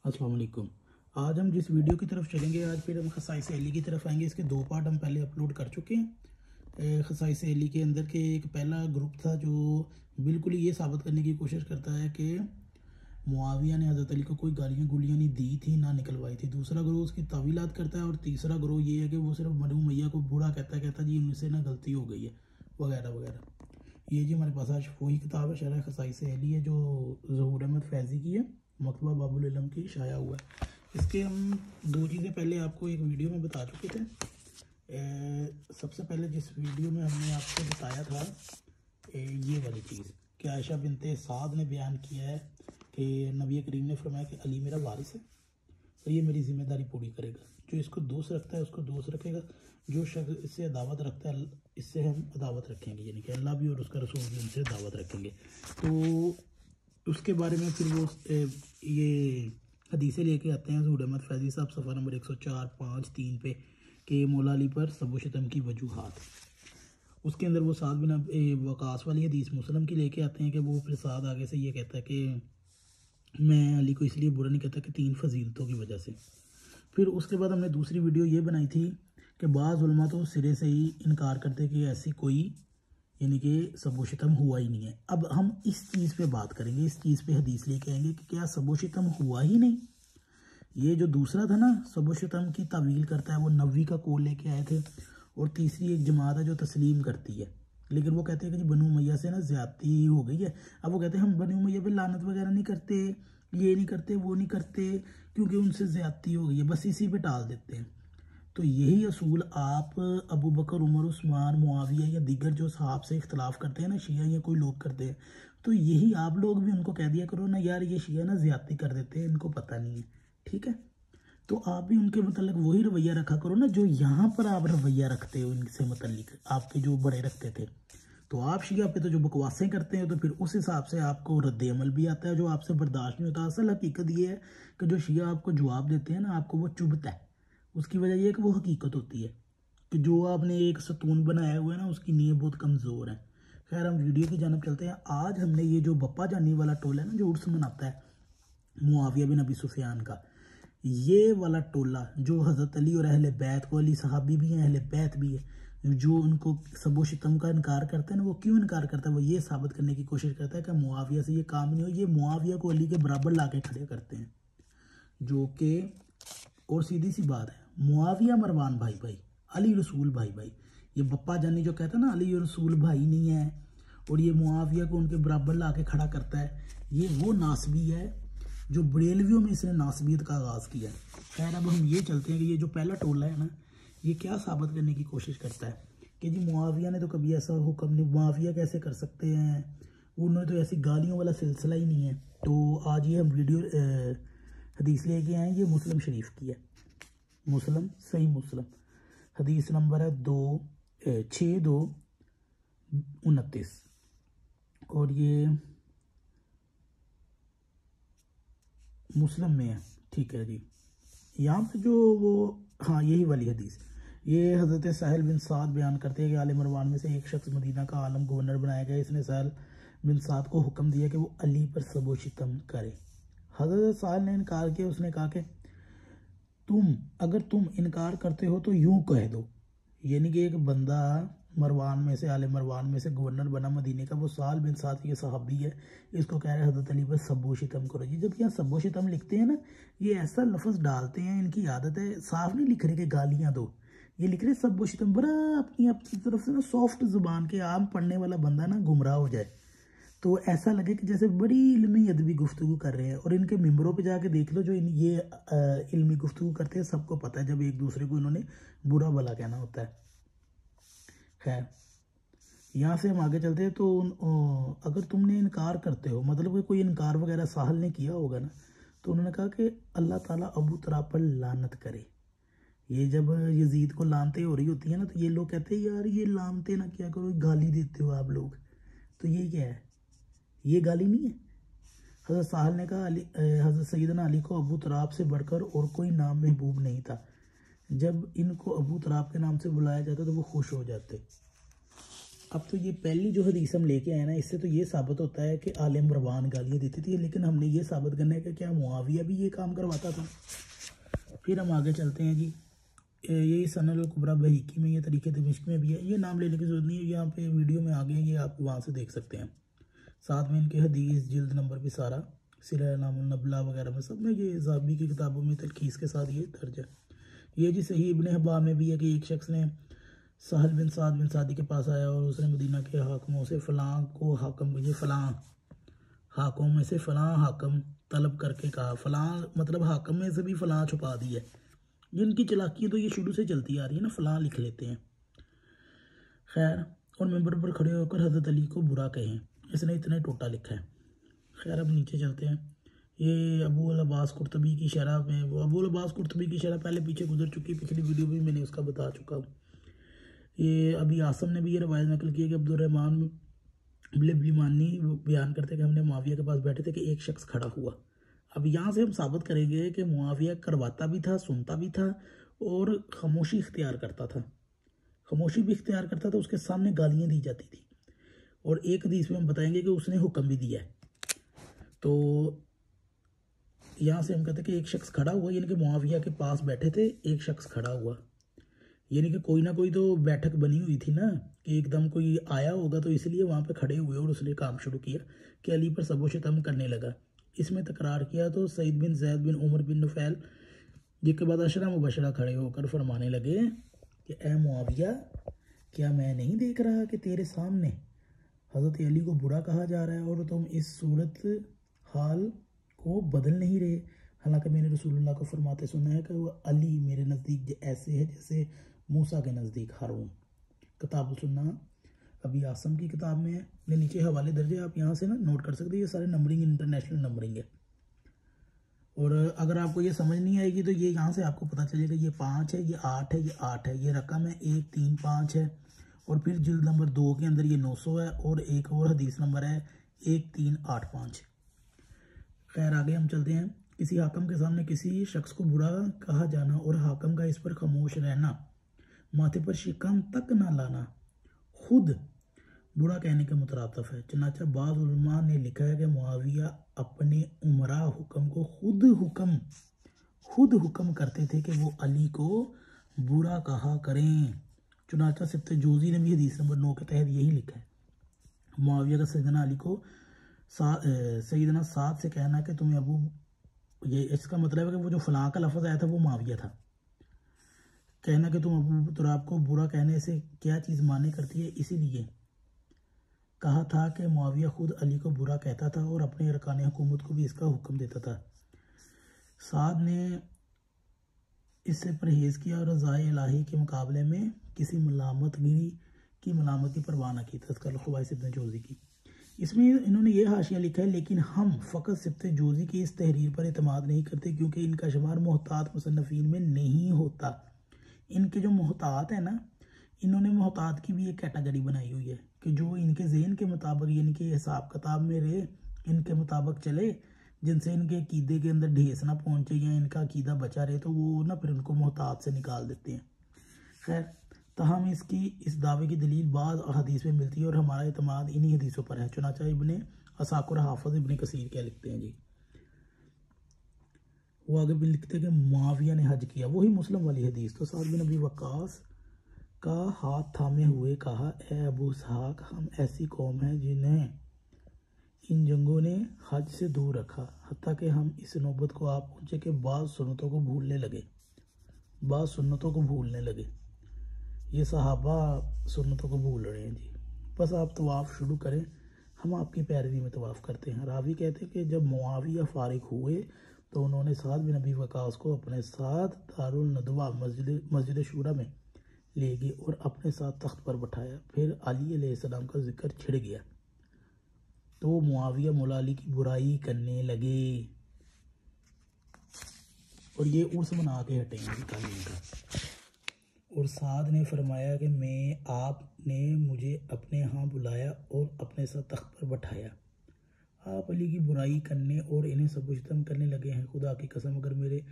अस्सलाम वालेकुम। आज हम जिस वीडियो की तरफ चलेंगे, आज फिर हम खसाइस अली की तरफ आएंगे। इसके दो पार्ट हम पहले अपलोड कर चुके हैं। खसाइस अली के अंदर के एक पहला ग्रुप था जो बिल्कुल ही ये साबित करने की कोशिश करता है कि मुआविया ने हज़रत अली को कोई गालियाँ गुलियाँ नहीं दी थी, ना निकलवाई थी। दूसरा ग्रोह उसकी तवीलात करता है और तीसरा ग्रोह ये है कि वो सिर्फ बनु मैया को बुरा कहता जी उनसे ना गलती हो गई है वगैरह वगैरह। ये जी हमारे पास आज वही किताब है, शरह खसाइस अली है, जो ज़हूर अहमद फैज़ी की है, मकतबा बाबुल इल्म की शाया हुआ है। इसके हम दो चीज़ें पहले आपको एक वीडियो में बता चुके थे। सबसे पहले जिस वीडियो में हमने आपको बताया था ये वाली चीज़ कि आयशा बिनते साद ने बयान किया है कि नबी करीम ने फरमाया कि अली मेरा वारिस है तो ये मेरी जिम्मेदारी पूरी करेगा। जो इसको दोस्त रखता है उसको दोस्त रखेगा, जो शख्स इससे अदावत रखता है इससे हम अदावत रखेंगे, यानी कि अल्लाह भी और उसका रसूल भी उनसे दावत रखेंगे। तो उसके बारे में फिर वो ये हदीसें लेके आते हैं ज़हूर अहमद फैज़ी साहब, सफ़ा नंबर 104, 5, 3 पे कि मौला अली पर सबो शतम की वजूहात। उसके अंदर वो साद बिन वकास वाली हदीस मुस्लिम की लेके आते हैं कि वो फिर साद आगे से ये कहता है कि मैं अली को इसलिए बुरा नहीं कहता कि 3 फजीलतों की वजह से। फिर उसके बाद हमने दूसरी वीडियो ये बनाई थी कि बाज़ उलमा तो सिरे से ही इनकार करते कि ऐसी कोई यानी कि सबो शितम हुआ ही नहीं है। अब हम इस चीज़ पे बात करेंगे, इस चीज़ पे हदीस लेके आएंगे कि क्या सबो शितम हुआ ही नहीं। ये जो दूसरा था ना सबो शितम की तावील करता है, वो नबी का कोल लेके आए थे। और तीसरी एक जमात है जो तस्लीम करती है, लेकिन वो कहते हैं कि जी बनु मैया से ना ज़्यादती हो गई है। अब वो कहते हैं हम बनु मैया पे लानत वगैरह नहीं करते, ये नहीं करते, वो नहीं करते, क्योंकि उनसे ज़्यादती हो गई है, बस इसी पे टाल देते हैं। तो यही असूल आप अबू बकर, उमर, उस्मान, मुआविया या दीगर जो सहाब से इख्तलाफ करते हैं ना, शिया या कोई लोग करते हैं, तो यही आप लोग भी उनको कह दिया करो ना यार ये शिया ना ज़्यादती कर देते हैं, इनको पता नहीं है, ठीक है। तो आप भी उनके मतलब वही रवैया रखा करो ना जो यहाँ पर आप रवैया रखते हो इनसे मतलब आपके जो बड़े रखते थे। तो आप शिया पे तो जो बकवासें करते हो तो फिर उस हिसाब से आपको रद्द अमल भी आता है जो आपसे बर्दाश्त नहीं होता। असल हकीकत ये है कि जो शिया आपको जवाब देते हैं ना, आपको वो चुभता है। उसकी वजह यह है कि वो हकीकत होती है कि जो आपने एक सतून बनाया हुआ है ना, उसकी नींव बहुत कमज़ोर है। खैर हम वीडियो की जानब चलते हैं। आज हमने ये जो बप्पा जानी वाला टोला है ना, जो उर्स मनाता है मुआविया बिन अबी सुफियान का, ये वाला टोला जो हज़रत अली और अहले बैत को, अली सहाबी भी हैं अहले बैत भी है, जो उनको सबो शितम का इनकार करता है ना, वो क्यों इनकार करता है? वो ये साबित करने की कोशिश करता है कि मुआविया से ये काम नहीं हो। ये मुआविया को अली के बराबर ला के खड़े करते हैं, जो कि और सीधी सी बात है, मुआविया मरवान भाई भाई, अली रसूल भाई भाई। ये बप्पा जानी जो कहता है ना अली रसूल भाई नहीं है और ये मुआविया को उनके बराबर ला के खड़ा करता है, ये वो नासबी है जो बरेलवियों में इसने नासबियत का आगाज़ किया। खैर अब हम ये चलते हैं कि ये जो पहला टोला है ना, ये क्या साबित करने की कोशिश करता है कि जी मुआविया ने तो कभी ऐसा हुक्म नहीं, मुआविया कैसे कर सकते हैं, उन्होंने तो ऐसी गालियों वाला सिलसिला ही नहीं है। तो आज ये हम वीडियो हदीस लेके आए, ये मुस्लिम शरीफ की है, मुस्लिम सही मुस्लिम, हदीस नंबर है 6229 और ये मुस्लिम में है, ठीक है जी। यहाँ पे जो वो हाँ यही वाली हदीस, ये हज़रत साहिल बिन साद बयान करते हैं कि आले मरवान में से एक शख्स मदीना का आलम गवर्नर बनाया गया। इसने साहिल बिन साद को हुक्म दिया कि वो अली पर सबो शितम करे। हज़रत साहिल ने इनकार किया, उसने कहा कि अगर तुम इनकार करते हो तो यूं कह दो, यानी कि एक बंदा मरवान में से, आले मरवान में से गवर्नर बना मदीने का, वो साल बिन साद के सहाबी है, इसको कह रहे हैं हज़रत अली पर सबो शितम करो जी। जब यहाँ सबो शितम लिखते हैं ना, ये ऐसा लफ्ज़ डालते हैं, इनकी आदत है, साफ नहीं लिख रहे कि गालियाँ दो, ये लिख रहे सबो शितम, बड़ा अपनी तरफ से ना सॉफ्ट ज़ुबान के, आम पढ़ने वाला बंदा ना गुमराह हो जाए तो ऐसा लगे कि जैसे बड़ी इल्मी अदबी गुफ्तगू कर रहे हैं। और इनके मिंबरों पे जाके देख लो, जो ये इल्मी गुफ्तगू करते हैं, सबको पता है जब एक दूसरे को इन्होंने बुरा भला कहना होता है। खैर यहाँ से हम आगे चलते हैं। तो अगर तुमने इनकार करते हो, मतलब कि कोई इनकार वगैरह साहल ने किया होगा ना, तो उन्होंने कहा कि अल्लाह ताला अबू तराब पर लानत करे। ये जब यजीद को लानते हो रही होती है ना, तो ये लोग कहते हैं यार ये लानते ना क्या करो, गाली देते हो आप लोग, तो ये क्या है? ये गाली नहीं है। हज़रत साहल ने कहा हज़रत सैयदना अली को अबू तराब से बढ़कर और कोई नाम महबूब नहीं था। जब इनको अबू तराब के नाम से बुलाया जाता तो वो खुश हो जाते। अब तो ये पहली जो हदीस हम लेके आए ना, इससे तो ये साबित होता है कि आले मरवान गालियाँ देती थी, लेकिन हमने ये साबित करना है कि क्या मुआविया भी ये काम करवाता था। फिर हम आगे चलते हैं जी। यही सनल कुबरा बहीकी में, ये तरीके दमिश्क में भी है। ये नाम लेने की जरूरत नहीं है, यहाँ पे वीडियो में आ गए, ये आप वहाँ से देख सकते हैं। साथ में इनके हदीस जिल्द नंबर भी सारा सिरानामुल-नबला वगैरह में सब में ये ज़ाबी की किताबों में तलखीस के साथ ये दर्ज है। ये जी सही इब्ने हिब्बान में भी है कि एक शख्स ने सहल बिन साद बिन सादी के पास आया और उसने मदीना के हाकिमों से फ़लाँ को हाकम, ये फ़लाँ हाकिमों में से फ़लाँ हाकम तलब करके कहा। फ़लाँ मतलब हाकम में से भी फ़लाँ छुपा दी है। जिनकी चालाकियाँ तो ये शुरू से चलती आ रही है ना, फ़लाँ लिख लेते हैं। खैर, और मेंबर पर खड़े होकर हज़रत अली को बुरा कहें, इसने इतना टोटा लिखा है। खैर, अब नीचे चलते हैं। ये अबू अल अब्बास कुर्तबी की शरह में, वो अबू अल अब्बास कुर्तबी की शरह पहले पीछे गुजर चुकी है, पिछली वीडियो में मैंने उसका बता चुका हूँ। ये अभी आसम ने भी ये रवायत नकल की है कि अब्दुर्रहमान बिलमानी बयान करते कि हमने मुआविया के पास बैठे थे कि एक शख्स खड़ा हुआ। अब यहाँ से हम साबित करेंगे कि मुआविया करवाता भी था, सुनता भी था और खामोशी इख्तियार करता था। खामोशी भी इख्तियार करता था, उसके सामने गालियाँ दी जाती थी। और एक हदीस में हम बताएंगे कि उसने हुक्म भी दिया है। तो यहाँ से हम कहते हैं कि एक शख्स खड़ा हुआ, यानी कि मुआविया के पास बैठे थे, एक शख्स खड़ा हुआ, यानी कि कोई ना कोई तो बैठक बनी हुई थी ना, कि एकदम कोई आया होगा तो इसलिए वहाँ पे खड़े हुए और उसने काम शुरू किया कि अली पर सबो सितम करने लगा। इसमें तकरार किया तो सईद बिन जैद बिन उमर बिन नुफैल, जिसके बाद अशरा मुबशरा खड़े होकर फरमाने लगे कि ए मुआविया, क्या मैं नहीं देख रहा कि तेरे सामने हज़रत अली को बुरा कहा जा रहा है और तुम इस सूरत हाल को बदल नहीं रहे। हालांकि मैंने रसूलुल्लाह को फरमाते सुना है कि वो अली मेरे नज़दीक ऐसे है जैसे मूसा के नज़दीक हारून। किताब सुन्ना अभी आसम की किताब में है, ये नीचे हवाले दर्जे आप यहाँ से ना नोट कर सकते हैं। ये सारे नंबरिंग इंटरनेशनल नंबरिंग है। और अगर आपको ये समझ नहीं आएगी तो ये यहाँ से आपको पता चलेगा, ये 5 है, ये 8 है, ये 8 है, ये रकम है 1 3 5 है। और फिर जिल्द नंबर 2 के अंदर ये 900 है और एक और हदीस नंबर है 1385। खैर, आगे हम चलते हैं। किसी हाकम के सामने किसी शख्स को बुरा कहा जाना और हाकम का इस पर खामोश रहना, माथे पर शिकन तक ना लाना, खुद बुरा कहने के मुतरातफ है। चनाचा बाज़ उलमा ने लिखा है कि मुआविया अपने उमरा हुक्म को खुद हुक्म करते थे कि वो अली को बुरा कहा करें। चुनाचा सिफ्त जोजी ने भी हदीस नंबर 9 के तहत यही लिखा है। मुआविया का सैयदना अली को सैयदना साद से कहना कि तुम्हें अबू, ये इसका मतलब है कि वो जो फलां का लफ्ज़ आया था वो मुआविया था। कहना कि तुम अबू तुराब को बुरा कहने से क्या चीज़ माने करती है, इसीलिए कहा था कि मुआविया खुद अली को बुरा कहता था और अपने अरकान हुकूमत को भी इसका हुक्म देता था। साद ने इससे परहेज़ किया और रज़ाए इलाही के मुकाबले में किसी मलामतगिरी की मलामत की परवाह न की। तज़किरा ख़वाइस इब्न जोज़ी की, इसमें इन्होंने ये हाशिया लिखा है, लेकिन हम फ़कत सिफ्त जोज़ी की इस तहरीर पर एतमाद नहीं करते क्योंकि इनका शुमार मोहतात मुसन्नफ़ीन में नहीं होता। इनके जो मोहतात है ना, इन्होंने मोहतात की भी एक कैटेगरी बनाई हुई है कि जो इनके ज़हन के मुताबिक, यानी कि हिसाब किताब में रहे, इनके मुताबिक चले, जिनसे इनके अकीदे के अंदर ढेस ना पहुँचे या इनका अकीदा बचा रहे, तो वो ना फिर उनको मोहतात से निकाल देते हैं। खैर, तहम इसकी इस दावे की दलील बाज़ हदीस में मिलती है और हमारा एतमाद इन्हीं हदीसों पर है। चुनाचा इब्ने असाकुर हाफिज़ इब्ने कसीर क्या लिखते हैं जी, वो आगे भी लिखते हैं कि मुआविया ने हज किया, वही मुस्लिम वाली हदीस। तो साद बिन अबी वक्कास का हाथ थामे हुए कहा, ए अबू इसहाक, हम ऐसी कौम है जिन्हें इन जंगों ने हज से दूर रखा, हत्ता कि हम इस नौबत को आप पहुँचे कि बाज़ सुन्नतों को भूलने लगे। ये सहाबा सुन्नतों को भूल रहे हैं जी। बस आप तवाफ़ शुरू करें, हम आपकी पैरवी में तवाफ़ करते हैं। रावी कहते हैं कि जब मुआविया फारिग हुए तो उन्होंने साद बिन अबी वकास को अपने साथ दारुल नदवा मस्जिद शूरा में ले गए और अपने साथ तख्त पर बैठाया। फिर अली अलैहिस्सलाम का जिक्र छिड़ गया तो मुआविया मौला अली की बुराई करने लगे और ये उर्स मना के हटेंगे तालीम का। और साद ने फरमाया कि आपने मुझे अपने यहाँ बुलाया और अपने साथ तख्त पर बैठाया, आप अली की बुराई करने और इन्हें सबुजतम करने लगे हैं। खुदा की कसम, अगर मेरे